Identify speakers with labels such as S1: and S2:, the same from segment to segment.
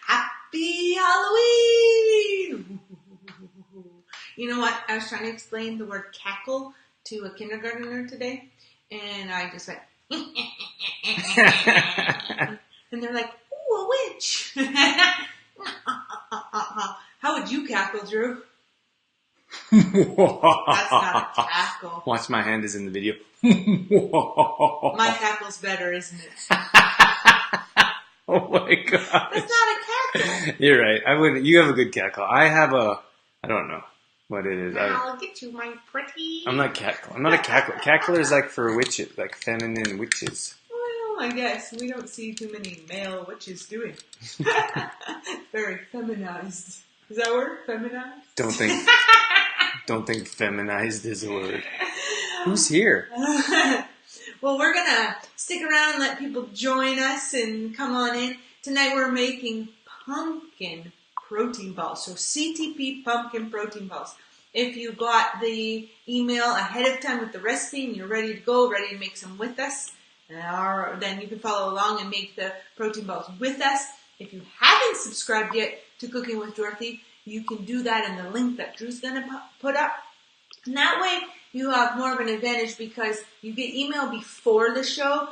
S1: Happy Halloween! You know what? I was trying to explain the word cackle to a kindergartner today, and I just went, and they're like, ooh, a witch. How would you cackle, Drew? That's not a cackle.
S2: Watch my hand is in the video.
S1: My cackle's better, isn't it?
S2: Oh my god.
S1: That's not a cackle.
S2: You're right. I wouldn't. You have a good cackle. I have a. I don't know what it is.
S1: I'll get you, my pretty.
S2: I'm not cackle. I'm not a cackler. Cackler is like for witches, like feminine witches.
S1: Well, I guess we don't see too many male witches doing. Very feminized. Is that a word? Feminized?
S2: Don't think feminized is a word. Who's here?
S1: Well, we're going to stick around and let people join us and come on in. Tonight we're making pumpkin protein balls. So CTP pumpkin protein balls. If you got the email ahead of time with the recipe and you're ready to go, ready to make some with us, then you can follow along and make the protein balls with us. If you haven't subscribed yet to Cooking with Dorothy, you can do that in the link that Drew's going to put up. And that way, you have more of an advantage because you get email before the show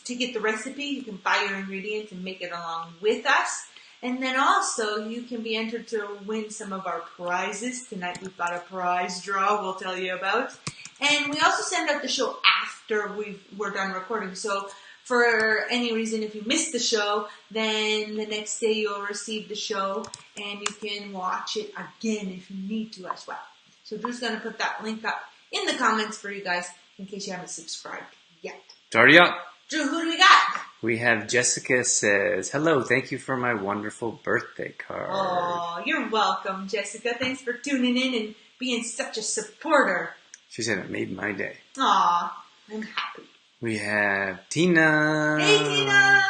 S1: to get the recipe. You can buy your ingredients and make it along with us. And then also, you can be entered to win some of our prizes. Tonight, we've got a prize draw we'll tell you about. And we also send out the show after we're done recording. So, for any reason, if you missed the show, then the next day you'll receive the show and you can watch it again if you need to as well. So Drew's going to put that link up in the comments for you guys in case you haven't subscribed yet.
S2: It's already up.
S1: Drew, who do we got?
S2: We have Jessica says, hello, thank you for my wonderful birthday card.
S1: Oh, you're welcome, Jessica. Thanks for tuning in and being such a supporter.
S2: She said it made my day.
S1: Aw, I'm happy.
S2: We have Tina.
S1: Hey, Tina.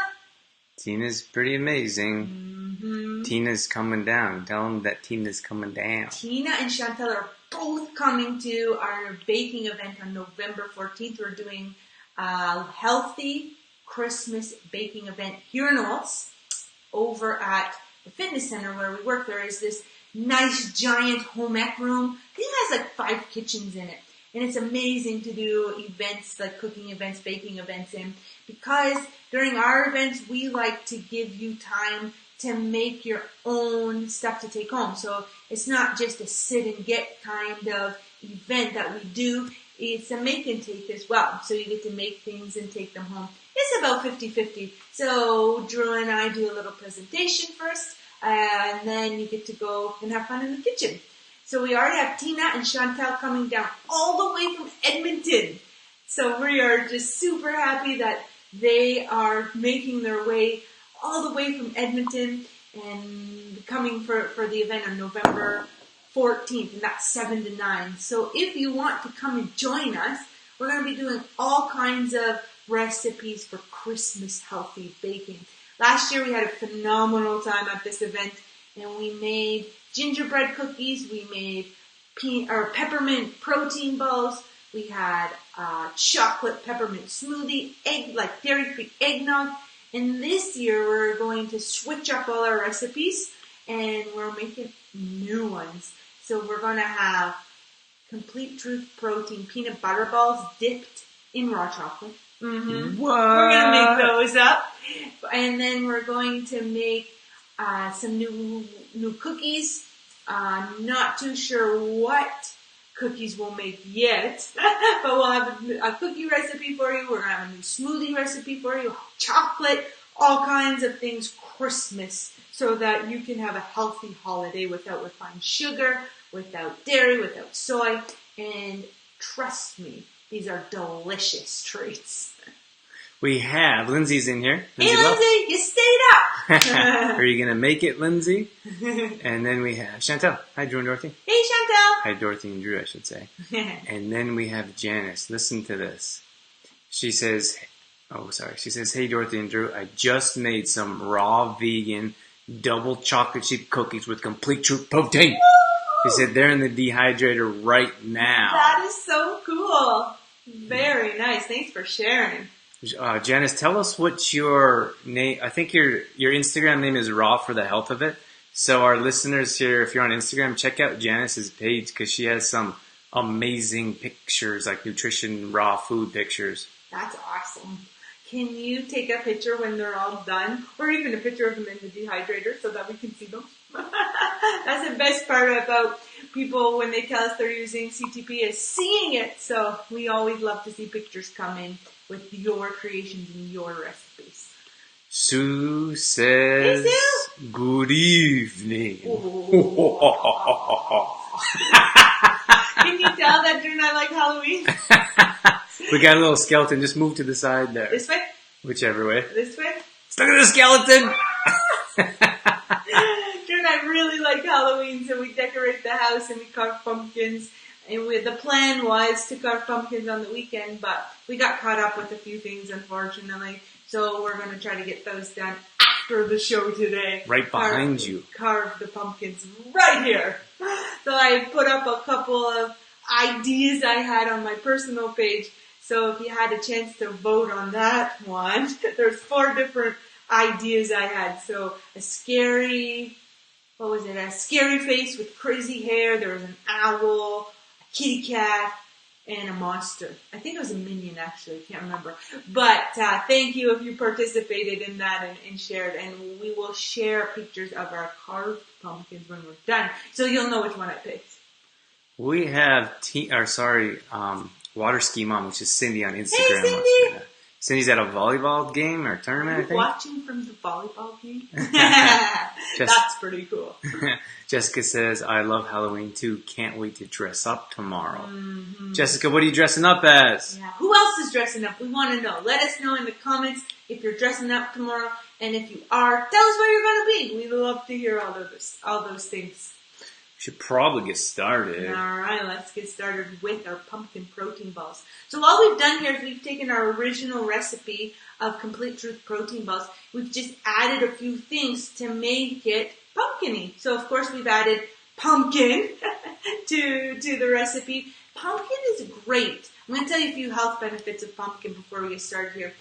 S2: Tina's pretty amazing.
S1: Mm-hmm.
S2: Tina's coming down. Tell them that Tina's coming down.
S1: Tina and Chantel are both coming to our baking event on November 14th. We're doing a healthy Christmas baking event here in Olds over at the fitness center where we work. There is this nice giant home ec room. I think it has like 5 kitchens in it. And it's amazing to do events like cooking events, baking events in, because during our events, we like to give you time to make your own stuff to take home. So it's not just a sit and get kind of event that we do. It's a make and take as well. So you get to make things and take them home. It's about 50-50. So Drew and I do a little presentation first, and then you get to go and have fun in the kitchen. So we already have Tina and Chantel coming down all the way from Edmonton. So we are just super happy that they are making their way all the way from Edmonton and coming for the event on November 14th, and that's 7 to 9. So if you want to come and join us, we're going to be doing all kinds of recipes for Christmas healthy baking. Last year we had a phenomenal time at this event, and we made gingerbread cookies, we made peppermint protein balls, we had chocolate peppermint smoothie, dairy-free eggnog, and this year we're going to switch up all our recipes and we're making new ones. So we're going to have Complete Truth Protein peanut butter balls dipped in raw chocolate. Mm-hmm.
S2: What?
S1: We're going to make those up. And then we're going to make some new cookies. Not too sure what cookies we'll make yet, but we'll have a cookie recipe for you. We're going to have a new smoothie recipe for you, chocolate, all kinds of things Christmas, so that you can have a healthy holiday without refined sugar, without dairy, without soy. And trust me, these are delicious treats.
S2: We have Lindsay's in here.
S1: Hey, Lindsay, you stayed up.
S2: Are you going to make it, Lindsay? And then we have Chantel. Hi, Drew and Dorothy.
S1: Hey, Chantel.
S2: Hi, Dorothy and Drew, I should say. And then we have Janice. Listen to this. She says, hey, Dorothy and Drew, I just made some raw vegan double chocolate chip cookies with complete truth protein.
S1: Woo!
S2: She said they're in the dehydrator right now.
S1: That is so cool. Very nice. Thanks for sharing.
S2: Janice, tell us what your name. I think your Instagram name is Raw for the Health of It. So our listeners here, if you're on Instagram, check out Janice's page because she has some amazing pictures, like nutrition, raw food pictures.
S1: That's awesome. Can you take a picture when they're all done, or even a picture of them in the dehydrator so that we can see them? That's the best part about people when they tell us they're using CTP is seeing it. So we always love to see pictures come in with your creations and your recipes.
S2: Sue says,
S1: Hey, Sue.
S2: Good evening.
S1: Can you tell that you're not like Halloween?
S2: We got a little skeleton. Just move to the side there.
S1: This way?
S2: Whichever way.
S1: This way?
S2: Look at the skeleton!
S1: Drew and I really like Halloween, so we decorate the house and we carve pumpkins. And the plan was to carve pumpkins on the weekend, but we got caught up with a few things, unfortunately. So we're going to try to get those done after the show today.
S2: Right behind you.
S1: Carve the pumpkins right here. So I put up a couple of ideas I had on my personal page. So if you had a chance to vote on that one, there's 4 different ideas I had. So a scary face with crazy hair. There was an owl, a kitty cat, and a monster. I think it was a minion, actually. I can't remember. But thank you if you participated in that and shared. And we will share pictures of our carved pumpkins when we're done, so you'll know which one I picked.
S2: We have Water Ski Mom, which is Cindy on Instagram.
S1: Hey, Cindy!
S2: Cindy's at a volleyball game or tournament, I think.
S1: Watching from the volleyball game? That's pretty cool.
S2: Jessica says, I love Halloween too. Can't wait to dress up tomorrow.
S1: Mm-hmm.
S2: Jessica, what are you dressing up as?
S1: Yeah. Who else is dressing up? We want to know. Let us know in the comments if you're dressing up tomorrow. And if you are, tell us where you're going to be. We'd love to hear all those things.
S2: Should probably get started.
S1: All right, let's get started with our pumpkin protein balls. So all we've done here is we've taken our original recipe of Complete Truth protein balls. We've just added a few things to make it pumpkin-y. So of course we've added pumpkin to the recipe. Pumpkin is great. I'm going to tell you a few health benefits of pumpkin before we get started here.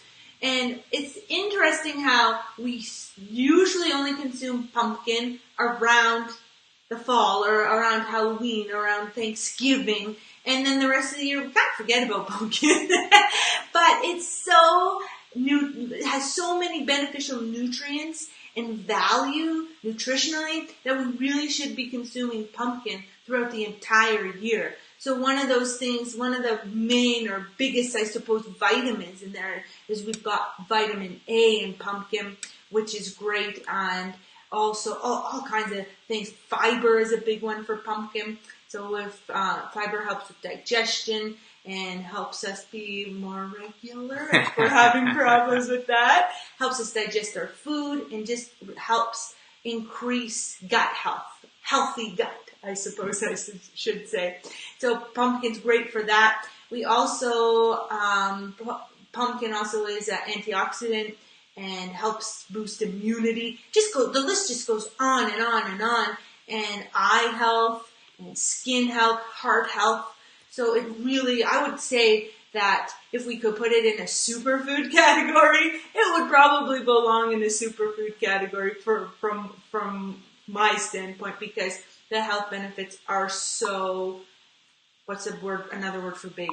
S1: And it's interesting how we usually only consume pumpkin around the fall or around Halloween, around Thanksgiving, and then the rest of the year we kind of forget about pumpkin. But it has so many beneficial nutrients and value nutritionally that we really should be consuming pumpkin throughout the entire year. So one of those things, one of the main or biggest, I suppose, vitamins in there is we've got vitamin A in pumpkin, which is great, and also all kinds of things. Fiber is a big one for pumpkin. So if fiber helps with digestion and helps us be more regular if we're having problems with that. Helps us digest our food and just helps increase gut health. Healthy gut, I suppose I should say. So pumpkin's great for that. We also, pumpkin also is an antioxidant and helps boost immunity. The list just goes on and on and on. And eye health, and skin health, heart health. So it really, I would say that if we could put it in a superfood category, it would probably belong in the superfood category from my standpoint, because the health benefits are so, what's another word for big?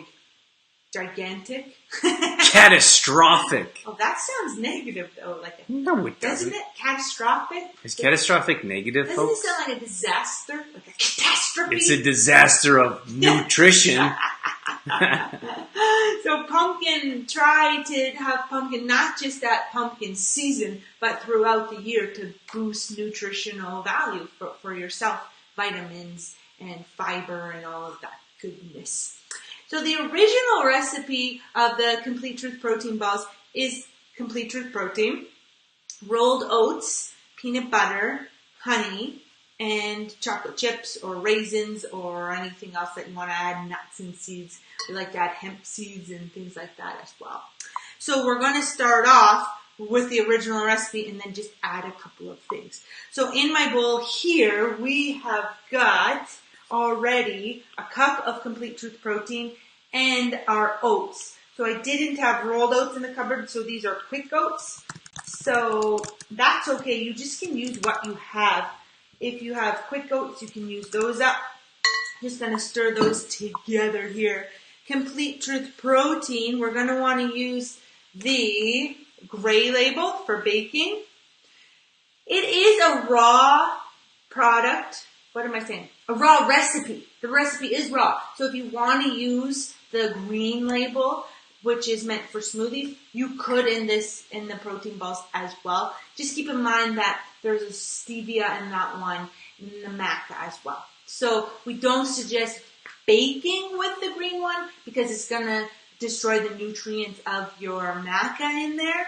S1: Gigantic?
S2: Catastrophic.
S1: Oh, that sounds negative though.
S2: No, it doesn't.
S1: Doesn't it? Catastrophic?
S2: Is catastrophic negative,
S1: Doesn't
S2: folks?
S1: it sound like a disaster? Like a catastrophe?
S2: It's a disaster of nutrition.
S1: So try to have pumpkin not just at pumpkin season, but throughout the year to boost nutritional value for yourself, vitamins and fiber and all of that goodness. So the original recipe of the Complete Truth protein balls is Complete Truth protein, rolled oats, peanut butter, honey, and chocolate chips or raisins or anything else that you want to add, nuts and seeds. We like to add hemp seeds and things like that as well. So we're going to start off with the original recipe and then just add a couple of things. So in my bowl here, we have got already a cup of Complete Truth protein and our oats. So I didn't have rolled oats in the cupboard, so these are quick oats. So that's okay. You just can use what you have. If you have quick oats, you can use those up. Just going to stir those together here. Complete Truth protein. We're going to want to use the gray label for baking. It is a raw product. What am I saying? A raw recipe. The recipe is raw. So if you want to use the green label, which is meant for smoothies, you could in the protein balls as well. Just keep in mind that there's a stevia in that one, in the maca as well. So we don't suggest baking with the green one because it's going to destroy the nutrients of your maca in there.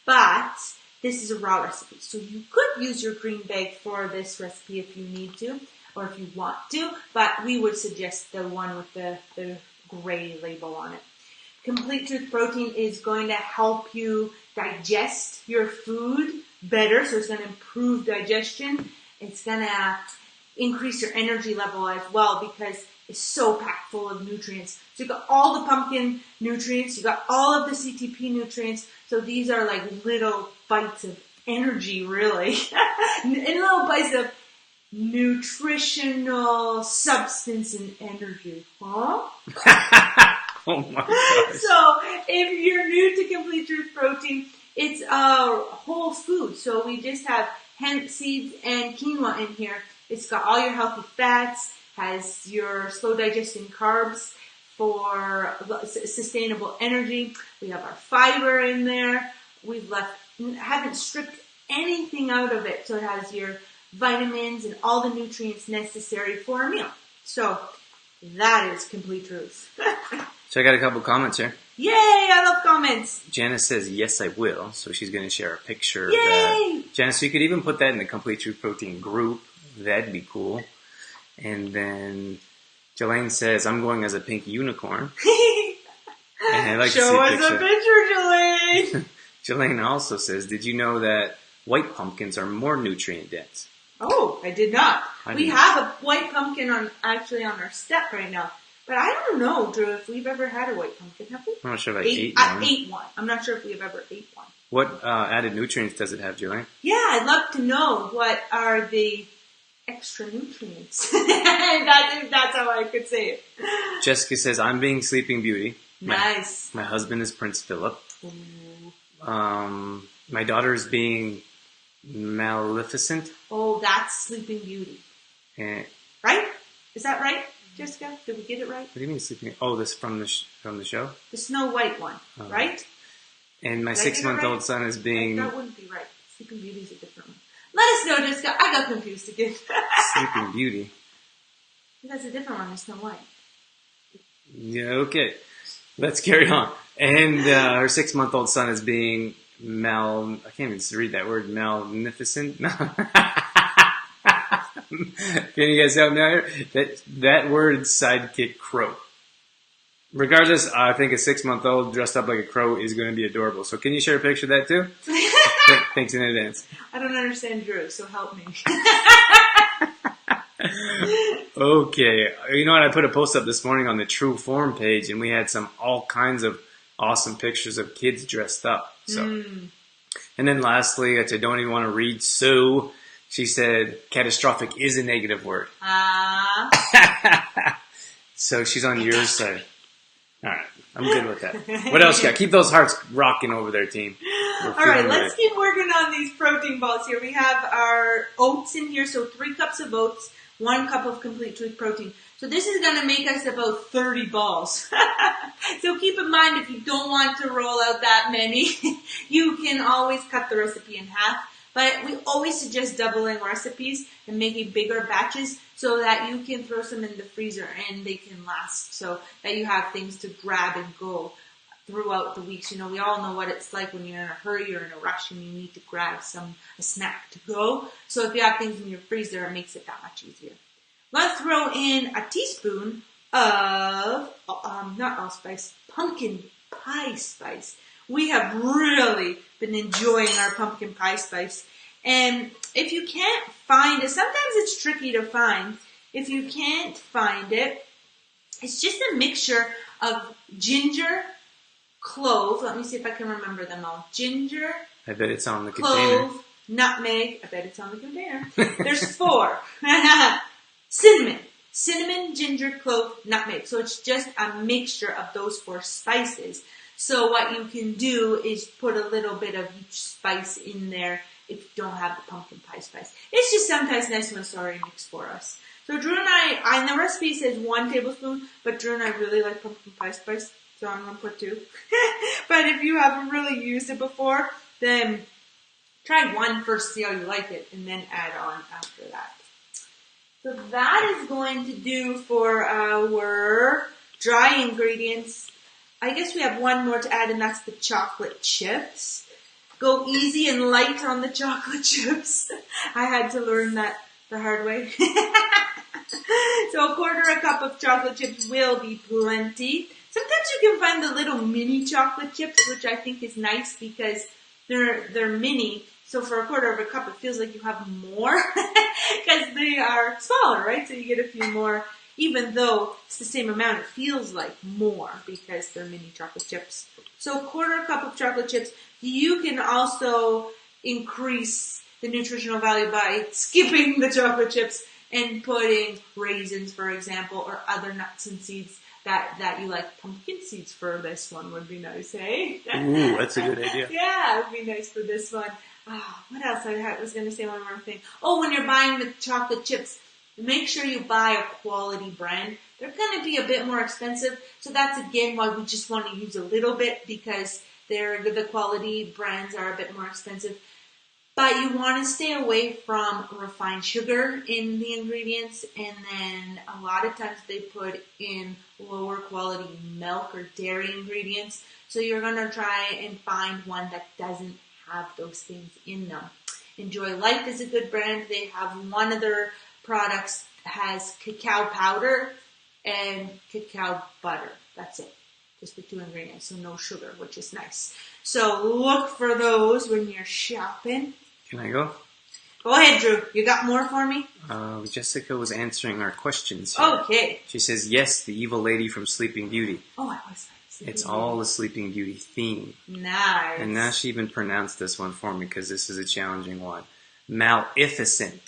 S1: But this is a raw recipe. So you could use your green bag for this recipe if you need to or if you want to. But we would suggest the one with the gray label on it. Complete Truth protein is going to help you digest your food better. So it's going to improve digestion. It's going to increase your energy level as well because it's so packed full of nutrients. So you got all the pumpkin nutrients, you got all of the CTP nutrients. So these are like little bites of energy, really, and little bites of nutritional substance and energy, huh?
S2: Oh my gosh.
S1: So if you're new to Complete Truth protein, it's a whole food. So we just have hemp seeds and quinoa in here. It's got all your healthy fats, has your slow digesting carbs for sustainable energy. We have our fiber in there. Haven't stripped anything out of it. So it has your vitamins and all the nutrients necessary for a meal. So that is Complete Truth.
S2: So I got a couple comments here.
S1: Yay, I love comments.
S2: Janice says, yes, I will. So she's going to share a picture
S1: Yay!
S2: of that. Janice, you could even put that in the Complete Truth Protein group. That'd be cool. And then Jelaine says, I'm going as a pink unicorn. And I'd like to see
S1: Show
S2: a
S1: us
S2: picture.
S1: a picture, Jelaine.
S2: Jelaine also says, did you know that white pumpkins are more nutrient dense?
S1: Oh, I did not.
S2: I
S1: We
S2: didn't.
S1: have a white pumpkin on our step right now. But I don't know, Drew, if we've ever had a white pumpkin, have we?
S2: I'm not sure if I ate
S1: I
S2: one.
S1: ate one. I'm not sure if we've ever ate one.
S2: What added nutrients does it have, Jelaine?
S1: Yeah, I'd love to know what are the extra nutrients. That's how I could say it.
S2: Jessica says, I'm being Sleeping Beauty.
S1: Nice.
S2: My husband is Prince Philip.
S1: Ooh.
S2: My daughter is being Maleficent.
S1: Oh, that's Sleeping Beauty.
S2: And
S1: Right? Is that right, Jessica? Did we get it right?
S2: what do you mean Sleeping? Oh, this from the show.
S1: The Snow White one,
S2: Oh.
S1: right?
S2: And my
S1: Did I get it
S2: 6-month-old
S1: right?
S2: son is being
S1: That wouldn't be right. Sleeping Beauty is a different one. Let us know, Jessica. I got confused again.
S2: Sleeping Beauty.
S1: That's a different one than Snow White.
S2: Yeah, okay. Let's carry on. And her 6-month-old son is being I can't even read that word, Magnificent. Can you guys help me out here? That word sidekick crow. Regardless, I think a 6-month-old dressed up like a crow is going to be adorable. So can you share a picture of that too? Thanks in advance.
S1: I don't understand Drew, so help me.
S2: Okay. You know what? I put a post up this morning on the True Form page, and we had all kinds of awesome pictures of kids dressed up. So, And then lastly, which I don't even want to read, Sue, she said, catastrophic is a negative word. So she's on your side. All right. I'm good with that. What else you got? Keep those hearts rocking over there, team.
S1: All right, let's keep working on these protein balls here. We have our oats in here, so 3 cups of oats, 1 cup of Complete Truth protein. So this is going to make us about 30 balls. So keep in mind, if you don't want to roll out that many, you can always cut the recipe in half. But we always suggest doubling recipes and making bigger batches so that you can throw some in the freezer and they can last, so that you have things to grab and go throughout the weeks. You know, we all know what it's like when you're in a hurry or in a rush and you need to grab a snack to go. So if you have things in your freezer, it makes it that much easier. Let's throw in a teaspoon of, not allspice, pumpkin pie spice. We have really been enjoying our pumpkin pie spice. And if you can't find it, sometimes it's tricky to find. If you can't find it, it's just a mixture of ginger, clove. Let me see if I can remember them all. Ginger.
S2: I bet it's on the container.
S1: Clove. Nutmeg. I bet it's on the container. There's 4. Cinnamon. Cinnamon, ginger, clove, nutmeg. So it's just a mixture of those 4 spices. So what you can do is put a little bit of each spice in there if you don't have the pumpkin pie spice. It's just sometimes nice when it's already mixed for us. So Drew and I, in the recipe says 1 tablespoon, but Drew and I really like pumpkin pie spice, so I'm going to put 2. But if you haven't really used it before, then try 1 first, see how you like it, and then add on after that. So that is going to do for our dry ingredients. I guess we have 1 more to add, and that's the chocolate chips. Go easy and light on the chocolate chips. I had to learn that the hard way. So 1/4 cup of chocolate chips will be plenty. Sometimes you can find the little mini chocolate chips, which I think is nice because they're mini. So for 1/4 cup, it feels like you have more because they are smaller, right? So you get a few more. Even though it's the same amount, it feels like more because they're mini chocolate chips. So 1/4 cup of chocolate chips. You can also increase the nutritional value by skipping the chocolate chips and putting raisins, for example, or other nuts and seeds that you like. Pumpkin seeds for this one would be nice, eh?
S2: Ooh, that's a good idea.
S1: Yeah, it would be nice for this one. What else? I was going to say one more thing. Oh, when you're buying the chocolate chips, make sure you buy a quality brand. They're going to be a bit more expensive. So that's, again, why we just want to use a little bit because the quality brands are a bit more expensive. But you want to stay away from refined sugar in the ingredients. And then a lot of times they put in lower quality milk or dairy ingredients. So you're going to try and find one that doesn't have those things in them. Enjoy Life is a good brand. They have one of their products has cacao powder and cacao butter. That's it. Just the 2 ingredients. So no sugar, which is nice. So look for those when you're shopping.
S2: Can I go?
S1: Go ahead, Drew. You got more for me?
S2: Jessica was answering our questions here.
S1: Okay.
S2: She says, yes, the evil lady from Sleeping Beauty.
S1: Oh, I was right.
S2: It's all the Sleeping Beauty theme.
S1: Nice.
S2: And now she even pronounced this one for me because this is a challenging one. Maleficent.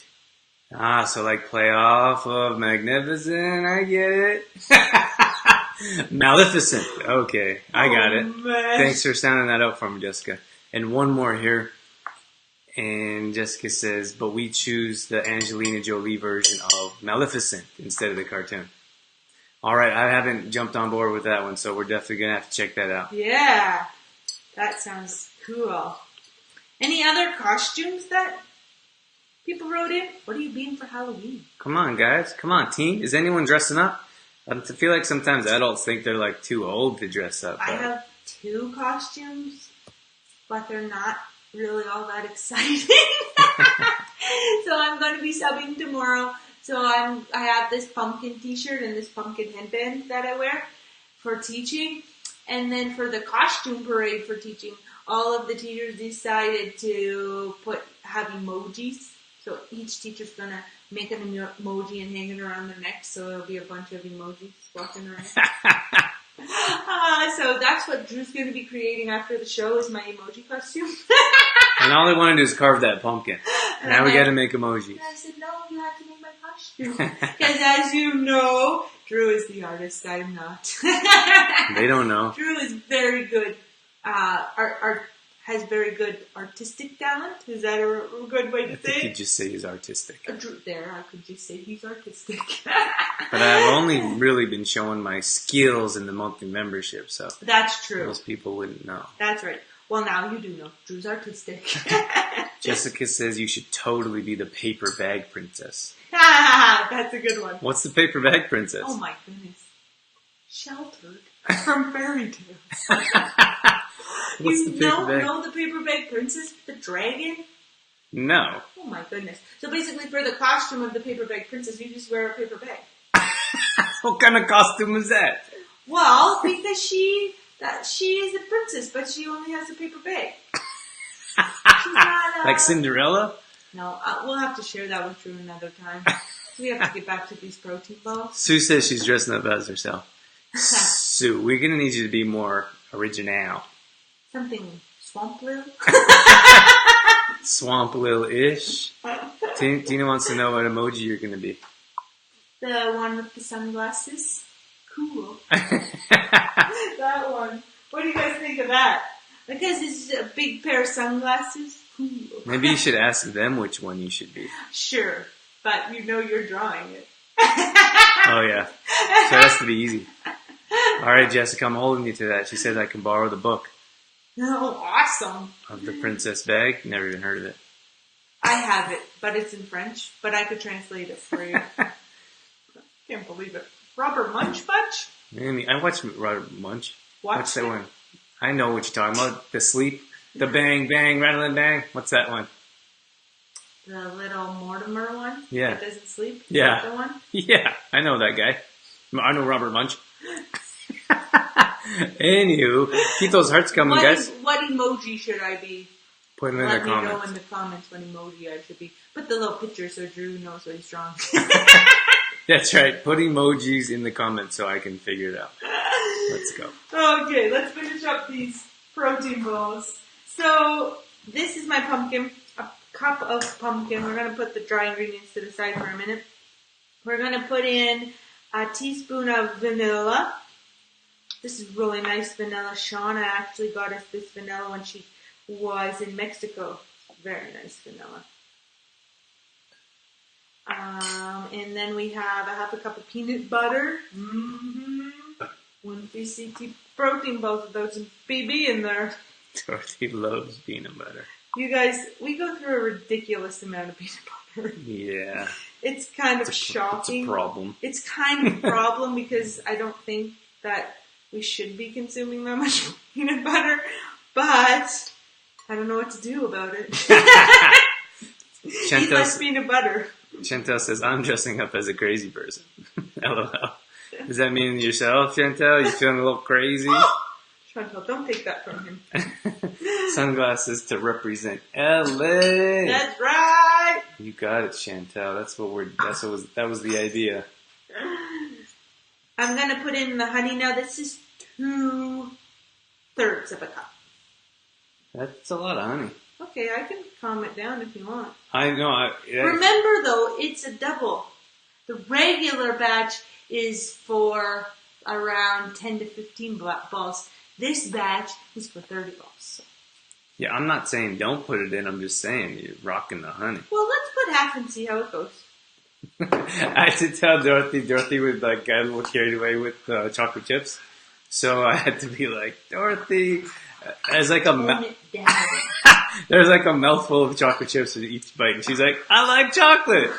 S2: So like play off of magnificent. I get it. Maleficent. Okay, I got it.
S1: Man.
S2: Thanks for sounding that out for me, Jessica. And one more here. And Jessica says, but we choose the Angelina Jolie version of Maleficent instead of the cartoon. All right, I haven't jumped on board with that one, so we're definitely going to have to check that out.
S1: Yeah, that sounds cool. Any other costumes that people wrote in? What are you being for Halloween?
S2: Come on, guys. Come on, team. Is anyone dressing up? I feel like sometimes adults think they're like too old to dress up.
S1: I have 2 costumes, but they're not really all that exciting. So I'm going to be subbing tomorrow. So I have this pumpkin t-shirt and this pumpkin headband that I wear for teaching. And then for the costume parade for teaching, all of the teachers decided to have emojis. So each teacher's going to make an emoji and hang it around their neck. So there'll be a bunch of emojis walking around. So that's what Drew's going to be creating after the show is my emoji costume.
S2: And all they want to do is carve that pumpkin. And now we got to make emoji.
S1: And I said, no, you have to make my costume. Because as you know, Drew is the artist. I'm not.
S2: They don't know.
S1: Drew is very good. Has very good artistic talent. Is that a good way to
S2: I
S1: say
S2: think
S1: it?
S2: you just say he's artistic.
S1: Drew, there, I could just say he's artistic.
S2: But I've only really been showing my skills in the monthly membership, so
S1: That's true.
S2: most people wouldn't know.
S1: That's right. Well, now you do know. Drew's artistic.
S2: Jessica says you should totally be the paper bag princess.
S1: That's a good one.
S2: What's the paper bag princess?
S1: Oh my goodness. Sheltered from fairy tales.
S2: What's the paper bag?
S1: know the paper bag princess, the dragon?
S2: No.
S1: Oh my goodness. So basically for the costume of the paper bag princess, you just wear a paper bag.
S2: What kind of costume is that?
S1: Well, because she is a princess, but she only has a paper bag. She's not
S2: Like Cinderella?
S1: No, we'll have to share that with Drew another time. We have to get back to these protein balls.
S2: Sue says she's dressing up as herself. Sue, we're going to need you to be more Original.
S1: Something Swamp Lil?
S2: Swamp Lil-ish. Tina wants to know what emoji you're going to be.
S1: The one with the sunglasses. Cool. That one. What do you guys think of that? Because it's a big pair of sunglasses. Cool.
S2: Maybe you should ask them which one you should be.
S1: Sure, but you know you're drawing it.
S2: Oh, yeah. So it has to be easy. All right, Jessica, I'm holding you to that. She says I can borrow the book.
S1: Oh, awesome.
S2: Of the Princess Bag. Never even heard of it.
S1: I have it, but it's in French. But I could translate it for you. Can't believe it. Robert Munch Bunch?
S2: I watched Robert Munch. What's that
S1: it?
S2: one? I know what you're talking about. The sleep. The bang, bang, rattle and bang. What's that one?
S1: The little Mortimer one?
S2: Yeah.
S1: That doesn't sleep?
S2: Yeah.
S1: The one?
S2: Yeah, I know that guy. I know Robert Munch. Anywho, keep those hearts coming, guys.
S1: What emoji should I be?
S2: Put them in the
S1: Let me know
S2: comments.
S1: in the comments what emoji I should be. Put the little picture so Drew knows what he's drawing.
S2: That's right. Put emojis in the comments so I can figure it out. Let's go.
S1: Okay, let's finish up these protein balls. So, this is my pumpkin. A cup of pumpkin. We're going to put the dry ingredients to the side for a minute. We're going to put in a teaspoon of vanilla. This is really nice vanilla. Shauna actually got us this vanilla when she was in Mexico. Very nice vanilla. And then we have a half a cup of peanut butter. Mm-hmm. 150 protein balls with those BB in there.
S2: Dorothy loves peanut butter.
S1: You guys, we go through a ridiculous amount of peanut butter.
S2: Yeah.
S1: It's kind of shocking.
S2: It's a problem.
S1: It's kind of a problem because I don't think that we should be consuming that much peanut butter, but I don't know what to do about it. Eat less peanut butter.
S2: Chantel says, I'm dressing up as a crazy person. LOL. Does that mean yourself, Chantel? You feeling a little crazy?
S1: Chantel, don't take that from him.
S2: Sunglasses to represent LA.
S1: That's right.
S2: You got it, Chantel. That was the idea.
S1: I'm gonna put in the honey now. This is 2/3 of a cup.
S2: That's a lot of honey.
S1: Okay, I can calm it down if you want.
S2: I know.
S1: Remember, though, it's a double. The regular batch is for around 10 to 15 balls. This batch is for 30 balls. So.
S2: Yeah, I'm not saying don't put it in. I'm just saying you're rocking the honey.
S1: Well, let's put half and see how it goes.
S2: I had to tell Dorothy would get a little carried away with chocolate chips. So I had to be like, Dorothy, there's like there's like a mouthful of chocolate chips with each bite. And she's like, I like chocolate.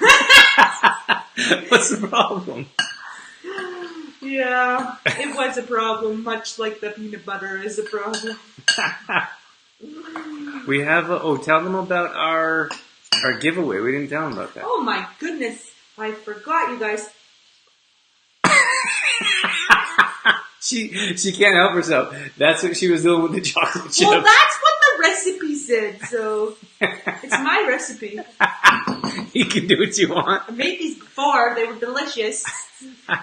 S2: What's the problem?
S1: Yeah, it was a problem, much like the peanut butter is a problem.
S2: We have, tell them about our giveaway. We didn't tell them about that.
S1: Oh my goodness, I forgot, you guys.
S2: She can't help herself. That's what she was doing with the chocolate chips.
S1: Well, that's what the recipe said, so it's my recipe.
S2: You can do what you want.
S1: I made these before. They were delicious.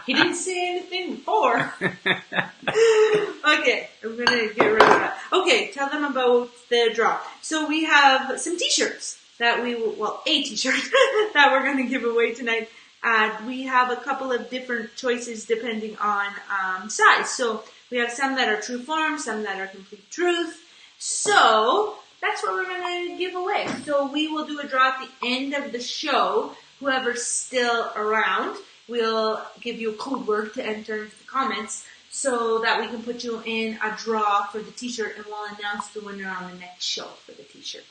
S1: He didn't say anything before. Okay, I'm going to get rid of that. Okay, tell them about the draw. So we have some t-shirts that a t-shirt that we're going to give away tonight. We have a couple of different choices depending on size. So we have some that are true form, some that are complete truth. So that's what we're going to give away. So we will do a draw at the end of the show. Whoever's still around, we'll give you a code word to enter into the comments so that we can put you in a draw for the t-shirt and we'll announce the winner on the next show for the t-shirt.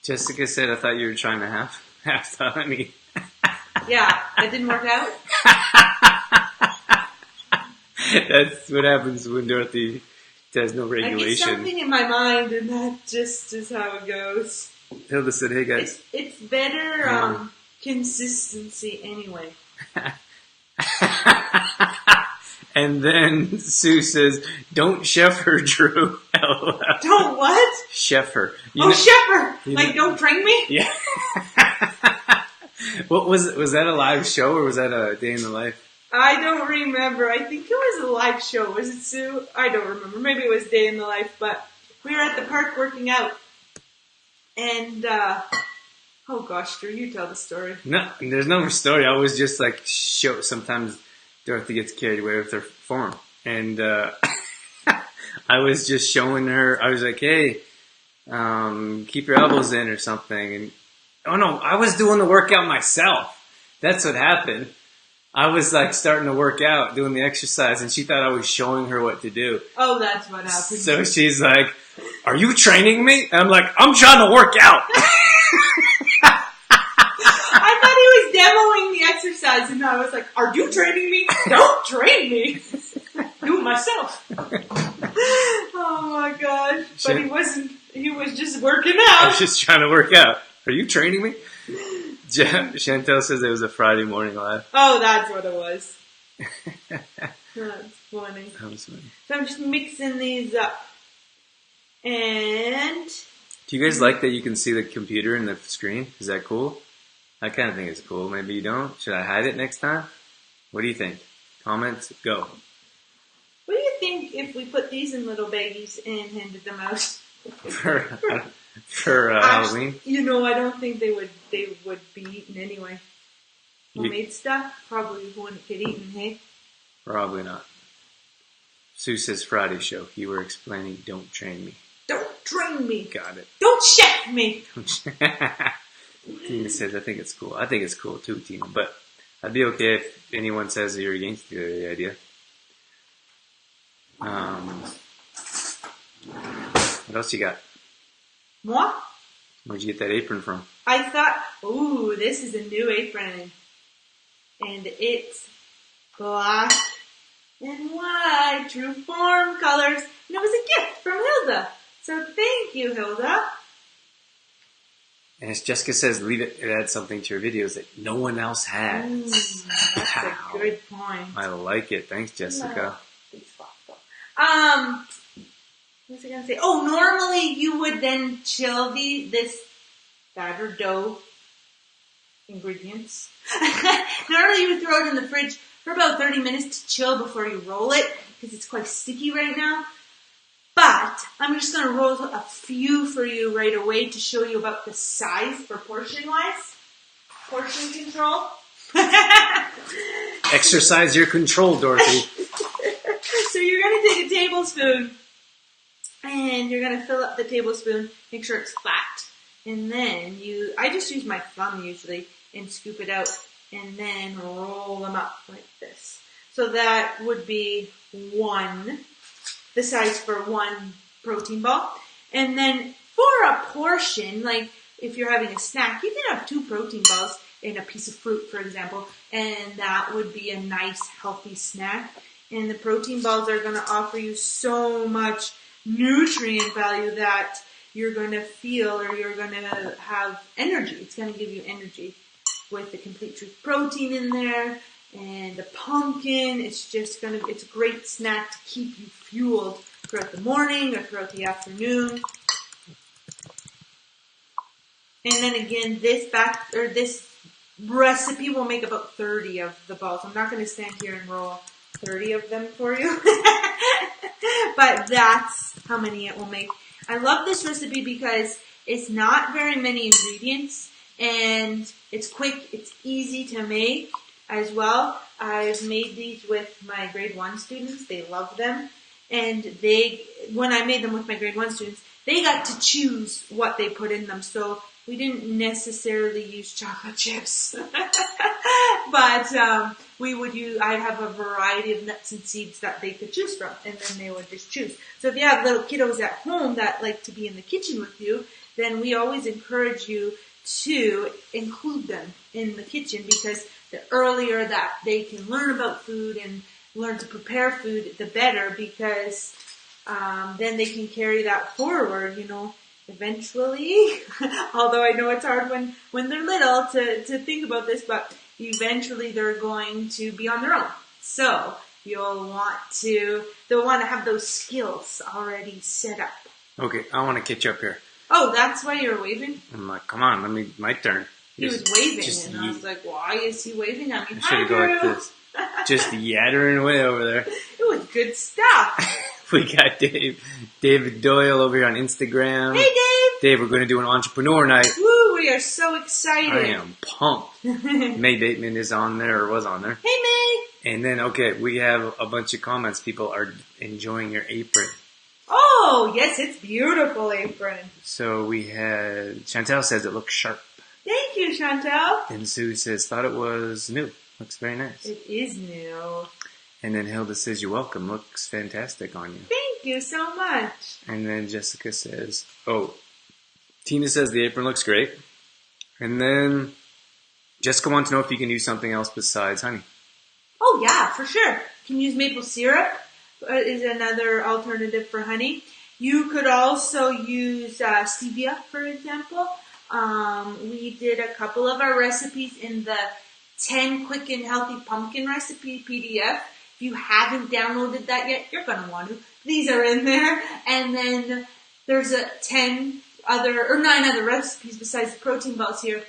S2: Jessica said, I thought you were trying to half the honey.
S1: Yeah, that didn't work out.
S2: That's what happens when Dorothy has no regulation.
S1: I get something in my mind, and that just is how it goes.
S2: Hilda said, hey guys.
S1: It's better consistency anyway.
S2: And then Sue says, don't chef her, Drew.
S1: Don't what?
S2: Chef her.
S1: Chef her! Like, don't train me?
S2: Yeah. What was that a live show or was that a day in the life?
S1: I don't remember. I think it was a live show. Was it Sue? I don't remember. Maybe it was Day in the Life, but we were at the park working out. And, oh gosh, Drew, you tell the story.
S2: No, there's no story. I was just like, sometimes Dorothy gets carried away with her form. And, I was just showing her, I was like, hey, keep your elbows in or something. And, oh no, I was doing the workout myself. That's what happened. I was like starting to work out, doing the exercise, and she thought I was showing her what to do.
S1: Oh, that's what happened.
S2: So she's like, are you training me? And I'm like, I'm trying to work out.
S1: I thought he was demoing the exercise, and I was like, are you training me? Don't train me. Do it myself. Oh my gosh. But he wasn't, he was just working out.
S2: I was just trying to work out. Are you training me? Chantel says it was a Friday morning live.
S1: Oh, that's what it was. That's funny.
S2: That was funny.
S1: So I'm just mixing these up. And...
S2: Do you guys like that you can see the computer in the screen? Is that cool? I kind of think it's cool. Maybe you don't. Should I hide it next time? What do you think? Comments, go.
S1: What do you think if we put these in little baggies and handed them out?
S2: For Halloween?
S1: You know, I don't think they would be eaten anyway. Homemade stuff probably wouldn't get eaten, hey?
S2: Probably not. Sue says Friday show. You were explaining don't train me.
S1: Don't train me.
S2: Got it.
S1: Don't chef me.
S2: Tina says I think it's cool. I think it's cool too, Tina. But I'd be okay if anyone says that you're against the idea. What else you got?
S1: Moi?
S2: Where'd you get that apron from?
S1: I thought, ooh, this is a new apron. And it's black and white, true form colors. And it was a gift from Hilda. So thank you, Hilda.
S2: And as Jessica says, leave it. It adds something to your videos that no one else has.
S1: That's a good point.
S2: I like it. Thanks, Jessica.
S1: What was I going to say? Oh, normally you would then chill this batter dough ingredients. Normally you would throw it in the fridge for about 30 minutes to chill before you roll it because it's quite sticky right now. But I'm just going to roll a few for you right away to show you about the size proportion-wise. Portion control.
S2: Exercise your control, Dorothy.
S1: So you're going to take a tablespoon and you're going to fill up the tablespoon, make sure it's flat. And then I just use my thumb usually and scoop it out and then roll them up like this. So that would be the size for one protein ball. And then for a portion, like if you're having a snack, you can have 2 protein balls in a piece of fruit, for example, and that would be a nice, healthy snack. And the protein balls are going to offer you so much nutrient value that you're going to feel or you're going to have energy. It's going to give you energy with the complete truth protein in there and the pumpkin. It's just it's a great snack to keep you fueled throughout the morning or throughout the afternoon. And then again, this recipe will make about 30 of the balls. I'm not going to stand here and roll 30 of them for you. But that's how many it will make. I love this recipe because it's not very many ingredients and it's quick, it's easy to make as well. I've made these with my grade 1 students. They love them. And when I made them with my grade 1 students, they got to choose what they put in them. So we didn't necessarily use chocolate chips. But I have a variety of nuts and seeds that they could choose from, and then they would just choose. So if you have little kiddos at home that like to be in the kitchen with you, then we always encourage you to include them in the kitchen because the earlier that they can learn about food and learn to prepare food, the better, because then they can carry that forward, eventually. Although I know it's hard when they're little to think about this, but eventually they're going to be on their own. So they'll want to have those skills already set up.
S2: Okay, I want to catch up here.
S1: Oh, that's why you're waving?
S2: I'm like, come on, my turn.
S1: He was waving, and I was like, why is he waving at me?
S2: I should go like this. Just yattering away over there.
S1: It was good stuff.
S2: We got David Doyle over here on Instagram.
S1: Hey, Dave.
S2: Dave, we're going to do an entrepreneur night.
S1: Woo, we are so excited.
S2: I am pumped. May Bateman is on there, or was on there.
S1: Hey, May.
S2: And then, okay, we have a bunch of comments. People are enjoying your apron.
S1: Oh, yes, it's beautiful apron.
S2: So we had, Chantel says it looks sharp.
S1: Thank you, Chantel.
S2: And Sue says, thought it was new. Looks very nice.
S1: It is new.
S2: And then Hilda says, you're welcome. Looks fantastic on you.
S1: Thank you so much.
S2: And then Jessica says, Tina says the apron looks great. And then Jessica wants to know if you can use something else besides honey.
S1: Oh, yeah, for sure. You can use maple syrup is another alternative for honey. You could also use stevia, for example. We did a couple of our recipes in the 10 quick and healthy pumpkin recipe PDF. If you haven't downloaded that yet, you're going to want to. These are in there. And then there's 9 other recipes besides the protein balls here,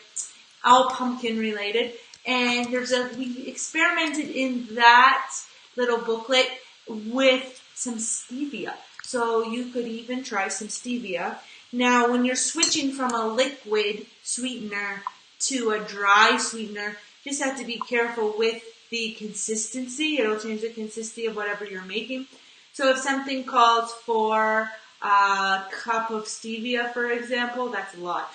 S1: all pumpkin related. And we experimented in that little booklet with some stevia. So you could even try some stevia. Now, when you're switching from a liquid sweetener to a dry sweetener, just have to be careful with the consistency. It'll change the consistency of whatever you're making. So if something calls for a cup of stevia, for example, that's a lot.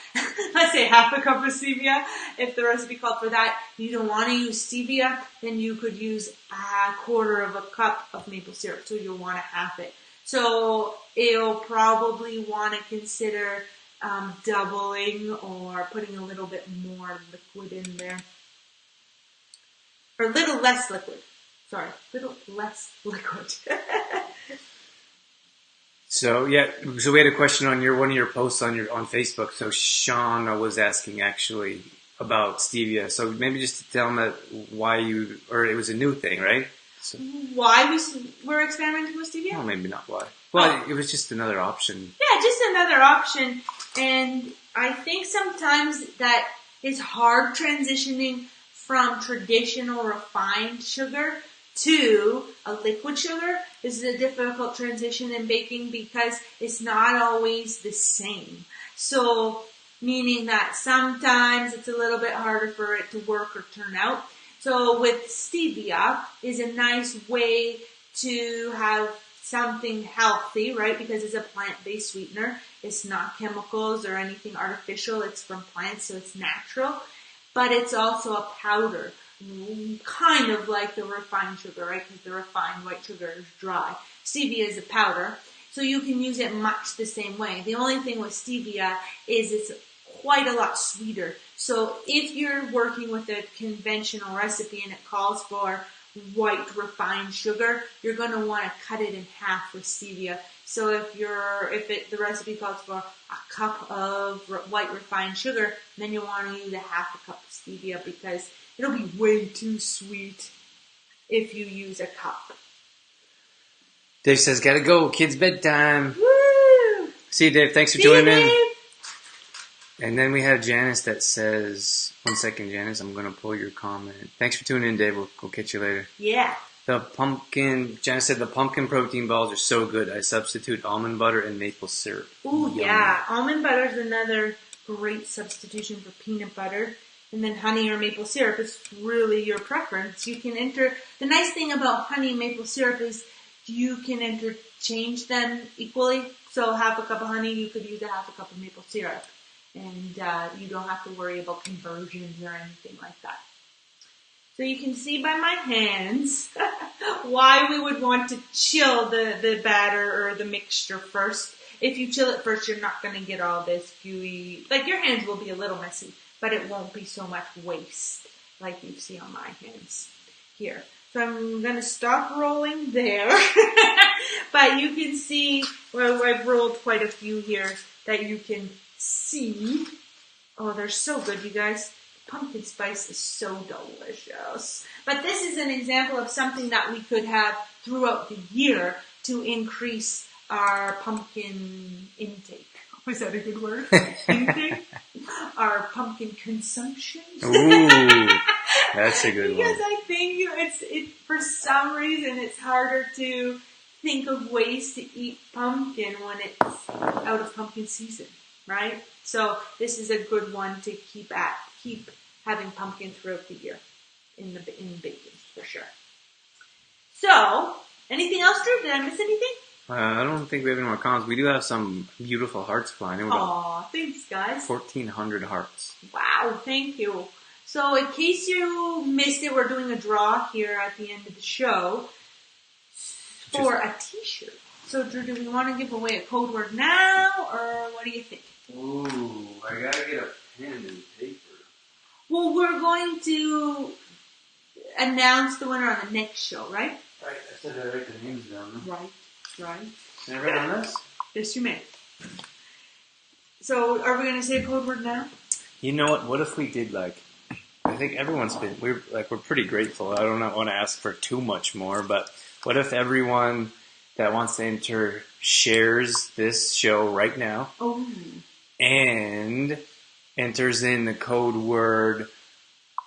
S1: Let's say half a cup of stevia. If the recipe called for that, you don't want to use stevia, then you could use a quarter of a cup of maple syrup. So you'll want to half it. So you'll probably want to consider doubling or putting a little bit more liquid in there. Or a little less liquid. Sorry, little less liquid.
S2: So we had a question on one of your posts on Facebook. So Shauna was asking actually about stevia. So maybe just to tell them that it was a new thing, right? So,
S1: why we were experimenting with stevia?
S2: Well, maybe not why. Well, it was just another option.
S1: Yeah, just another option. And I think sometimes that is hard transitioning from traditional refined sugar to a liquid sugar. This is a difficult transition in baking because it's not always the same. So, meaning that sometimes it's a little bit harder for it to work or turn out. So with stevia is a nice way to have something healthy, right? Because it's a plant-based sweetener. It's not chemicals or anything artificial. It's from plants, so it's natural. But it's also a powder, kind of like the refined sugar, right? Because the refined white sugar is dry. Stevia is a powder, so you can use it much the same way. The only thing with stevia is it's quite a lot sweeter. So if you're working with a conventional recipe and it calls for white refined sugar, you're going to want to cut it in half with stevia. So if the recipe calls for a cup of white refined sugar, then you want to use a half a cup of stevia because it'll be way too sweet if you use a cup.
S2: Dave says, gotta go, kids' bedtime.
S1: Woo!
S2: See you, Dave. Thanks for joining in. And then we have Janice that says, one second, Janice, I'm going to pull your comment. Thanks for tuning in, Dave. We'll catch you later.
S1: Yeah.
S2: Janice said the pumpkin protein balls are so good. I substitute almond butter and maple syrup.
S1: Ooh,
S2: Yummy.
S1: yeah. Almond butter is another great substitution for peanut butter. And then honey or maple syrup is really your preference. You can the nice thing about honey and maple syrup is you can interchange them equally. So half a cup of honey, you could use a half a cup of maple syrup. And you don't have to worry about conversions or anything like that. So you can see by my hands why we would want to chill the batter or the mixture first. If you chill it first, you're not going to get all this gooey. Like your hands will be a little messy, but it won't be so much waste like you see on my hands here. So I'm going to stop rolling there. But you can see, well, I've rolled quite a few here that you can see. Oh, they're so good, you guys. Pumpkin spice is so delicious. But this is an example of something that we could have throughout the year to increase our pumpkin intake. Was that a good word? Hinting? Our pumpkin consumption.
S2: Ooh, that's a good one.
S1: Because I think for some reason it's harder to think of ways to eat pumpkin when it's out of pumpkin season, right? So this is a good one to keep having pumpkin throughout the year in baking for sure. So, anything else, Drew? Did I miss anything?
S2: I don't think we have any more comments. We do have some beautiful hearts flying in.
S1: Aw, thanks, guys.
S2: 1,400 hearts.
S1: Wow, thank you. So, in case you missed it, we're doing a draw here at the end of the show for a t-shirt. So, Drew, do we want to give away a code word now, or what do you think?
S2: Ooh, I gotta get a pen and paper.
S1: Well, we're going to announce the winner on the next show, right?
S2: Right, I said I write the names down.
S1: Right.
S2: Can I write on this?
S1: Yes, you may. So, are we going to say a code word now?
S2: You know what? What if we did I think we're pretty grateful. I don't want to ask for too much more, but what if everyone that wants to enter shares this show right now?
S1: Oh.
S2: And enters in the code word,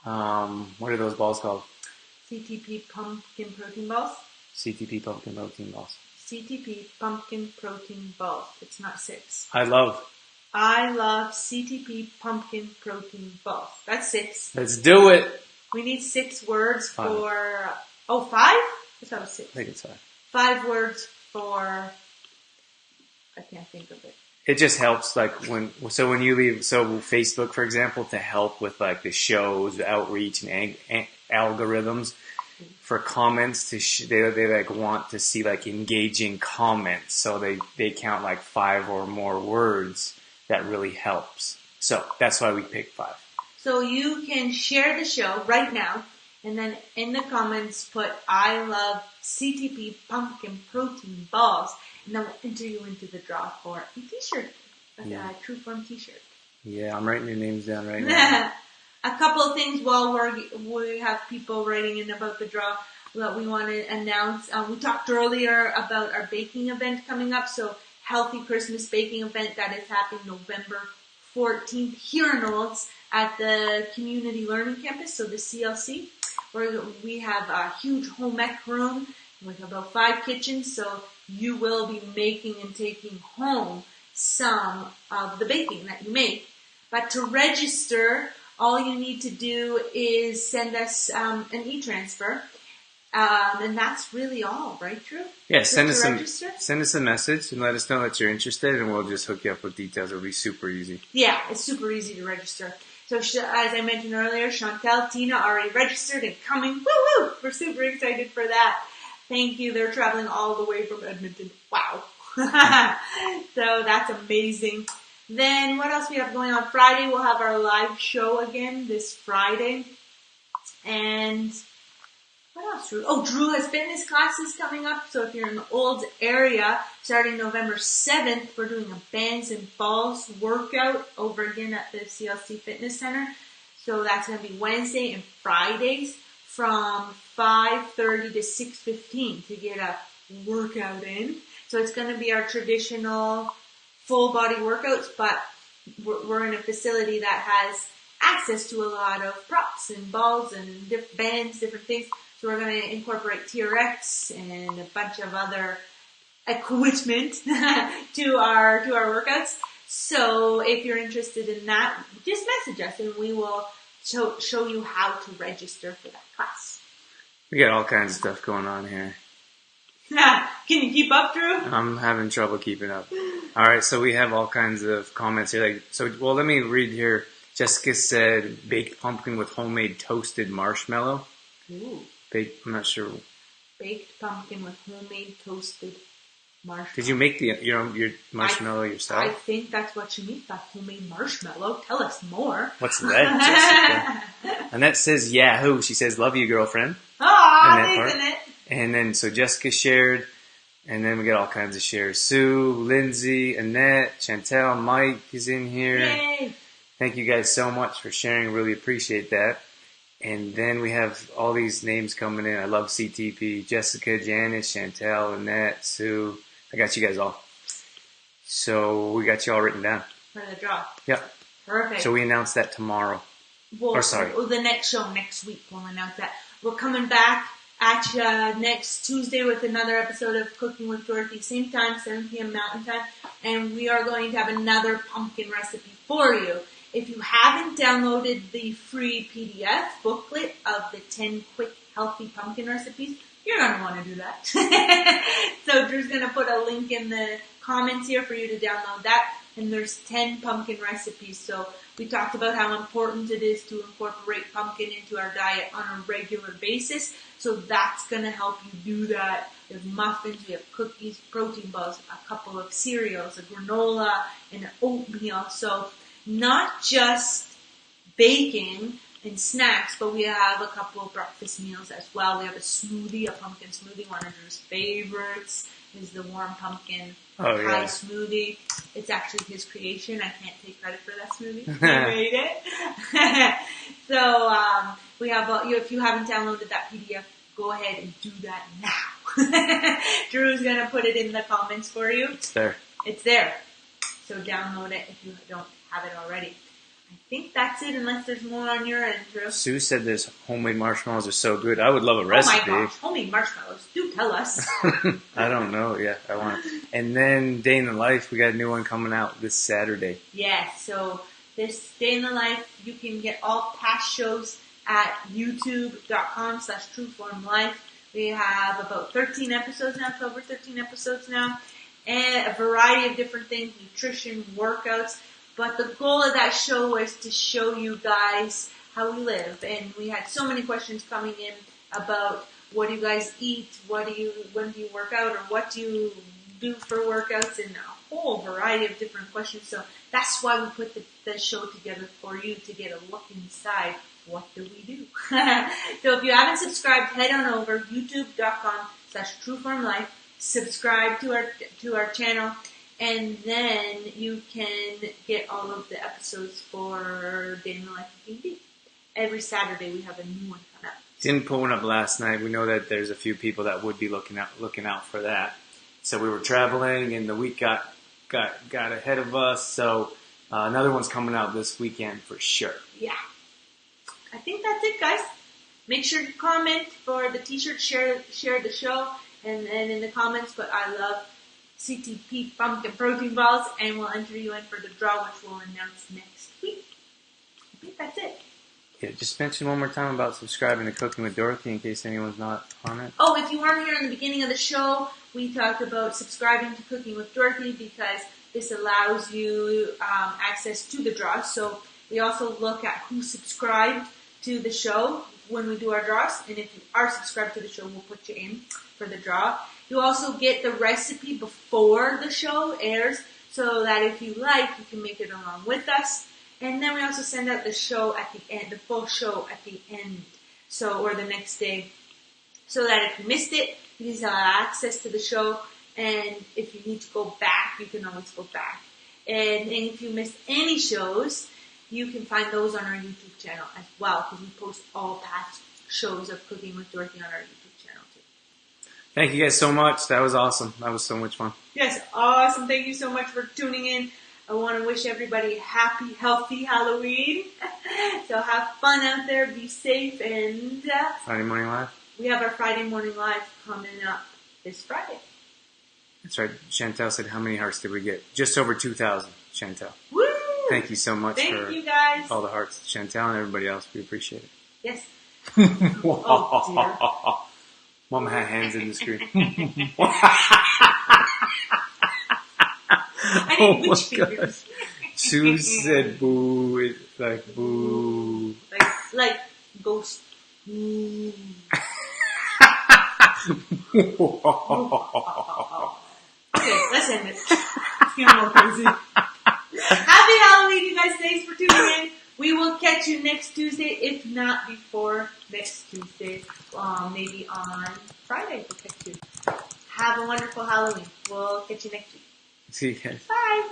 S2: what are those balls called?
S1: CTP pumpkin protein balls.
S2: CTP pumpkin protein balls.
S1: CTP pumpkin protein balls. It's not 6.
S2: I love
S1: CTP pumpkin protein balls. That's 6.
S2: Let's do it.
S1: We need 6 words
S2: 5.
S1: for... Oh, 5? I thought it was 6.
S2: I think it's 5.
S1: 5 words for... I can't think of it.
S2: It just helps, when you leave, Facebook, for example, to help with the shows, outreach, and algorithms for comments. They want to see engaging comments, so they count 5 or more words. That really helps. So that's why we picked 5.
S1: So you can share the show right now, and then in the comments put "I love CTP pumpkin protein balls." And then we'll enter you into the draw for a t-shirt, a True Form t-shirt.
S2: Yeah, I'm writing your names down right now.
S1: A couple of things while we have people writing in about the draw that we want to announce. We talked earlier about our baking event coming up, so Healthy Christmas Baking Event that is happening November 14th here in Olds at the Community Learning Campus, so the CLC, where we have a huge home ec room with about 5 kitchens, so you will be making and taking home some of the baking that you make. But to register, all you need to do is send us an e-transfer. And that's really all, right, Drew?
S2: Yeah, send us a message and let us know that you're interested, and we'll just hook you up with details. It'll be super easy.
S1: Yeah, it's super easy to register. So as I mentioned earlier, Chantel, Tina already registered and coming. Woo-woo! We're super excited for that. Thank you. They're traveling all the way from Edmonton. Wow. So that's amazing. Then what else we have going on? Friday, we'll have our live show again this Friday. And what else, Drew? Oh, Drew has fitness classes coming up. So if you're in the Olds area, starting November 7th, we're doing a bands and balls workout over again at the CLC Fitness Center. So that's going to be Wednesday and Fridays from 5:30 to 6:15 to get a workout in. So it's going to be our traditional full body workouts, but we're in a facility that has access to a lot of props and balls and bands, different things. So we're going to incorporate TRX and a bunch of other equipment to our workouts. So if you're interested in that, just message us and we will show you how to register for that class.
S2: We got all kinds of stuff going on here.
S1: Can you keep up, Drew?
S2: I'm having trouble keeping up. All right, so we have all kinds of comments here. Let me read here. Jessica said, baked pumpkin with homemade toasted marshmallow.
S1: Ooh.
S2: I'm not sure.
S1: Baked pumpkin with homemade toasted marshmallow.
S2: Did you make your marshmallow yourself?
S1: I think that's what you mean by homemade marshmallow. Tell us more.
S2: What's that, Jessica? Annette says, Yahoo! She says, love you, girlfriend.
S1: Aw, isn't it?
S2: And then, so Jessica shared, and then we got all kinds of shares. Sue, Lindsay, Annette, Chantel, Mike is in here.
S1: Yay!
S2: Thank you guys so much for sharing. Really appreciate that. And then we have all these names coming in. I love CTP. Jessica, Janice, Chantel, Annette, Sue. I got you guys all. So we got you all written down.
S1: For the draw.
S2: Yep.
S1: Perfect.
S2: So we announce that tomorrow.
S1: The next show next week we'll announce that. We're coming back at you next Tuesday with another episode of Cooking with Dorothy. Same time, 7 p.m. Mountain Time. And we are going to have another pumpkin recipe for you. If you haven't downloaded the free PDF booklet of the 10 quick healthy pumpkin recipes, you're going to want to do that. So Drew's going to put a link in the comments here for you to download that. And there's 10 pumpkin recipes. So we talked about how important it is to incorporate pumpkin into our diet on a regular basis. So that's going to help you do that. We have muffins, we have cookies, protein balls, a couple of cereals, a granola, and an oatmeal. So not just baking and snacks, but we have a couple of breakfast meals as well. We have a smoothie, a pumpkin smoothie. One of Drew's favorites is the warm pumpkin pie smoothie. It's actually his creation. I can't take credit for that smoothie. He made it. So we have. If you haven't downloaded that PDF, go ahead and do that now. Drew's gonna put it in the comments for you.
S2: It's there.
S1: It's there. So download it if you don't have it already. I think that's it, unless there's more on your end, Drew.
S2: Sue said this homemade marshmallows are so good. I would love a recipe.
S1: Oh my gosh, homemade marshmallows. Do tell us.
S2: I don't know. Yeah, I want to. And then Day in the Life, we got a new one coming out this Saturday.
S1: Yes, so this Day in the Life, you can get all past shows at youtube.com/trueformlife. We have about 13 episodes now, 12 or 13 episodes now, and a variety of different things, nutrition, workouts. But the goal of that show was to show you guys how we live. And we had so many questions coming in about what do you guys eat, when do you work out, or what do you do for workouts, and a whole variety of different questions. So that's why we put the show together for you, to get a look inside. What do we do? So if you haven't subscribed, head on over youtube.com/trueformlife. Subscribe to our channel. And then you can get all of the episodes for Day in the Life of King B. Every Saturday we have a new one coming up.
S2: Didn't put one up last night. We know that there's a few people that would be looking out for that. So we were traveling, and the week got ahead of us. So another one's coming out this weekend for sure.
S1: Yeah. I think that's it, guys. Make sure to comment for the t-shirt, share the show, and then in the comments, but I love CTP pumpkin protein balls, and we'll enter you in for the draw, which we'll announce next week. I think that's it.
S2: Yeah, just mention one more time about subscribing to Cooking with Dorothy in case anyone's not on it.
S1: Oh, if you weren't here in the beginning of the show, we talked about subscribing to Cooking with Dorothy because this allows you access to the draw. So we also look at who subscribed to the show when we do our draws, and if you are subscribed to the show, we'll put you in for the draw. You also get the recipe before the show airs, so that if you like, you can make it along with us. And then we also send out the show at the end, the full show at the end, or the next day, so that if you missed it, you can have access to the show. And if you need to go back, you can always go back. And if you missed any shows, you can find those on our YouTube channel as well, because we post all past shows of Cooking with Dorothy on our YouTube channel too.
S2: Thank you guys so much. That was awesome. That was so much fun.
S1: Yes, awesome. Thank you so much for tuning in. I want to wish everybody a happy, healthy Halloween. So have fun out there, be safe, and
S2: Friday Morning Live?
S1: We have our Friday Morning Live coming up this Friday.
S2: That's right. Chantel said, how many hearts did we get? Just over 2,000, Chantel.
S1: Woo!
S2: Thank you so much
S1: Thank you guys.
S2: all the hearts, Chantel and everybody else. We appreciate it.
S1: Yes.
S2: Oh, dear. Mom had hands in the screen.
S1: I need witch fingers.
S2: Sue said boo, like boo.
S1: Like ghost. Okay, let's end it. It's getting a little crazy. Happy Halloween, you guys. Thanks for tuning in. We will catch you next Tuesday, if not before next Tuesday. Maybe on Friday we'll catch you. Have a wonderful Halloween. We'll catch you next week.
S2: See you guys.
S1: Bye.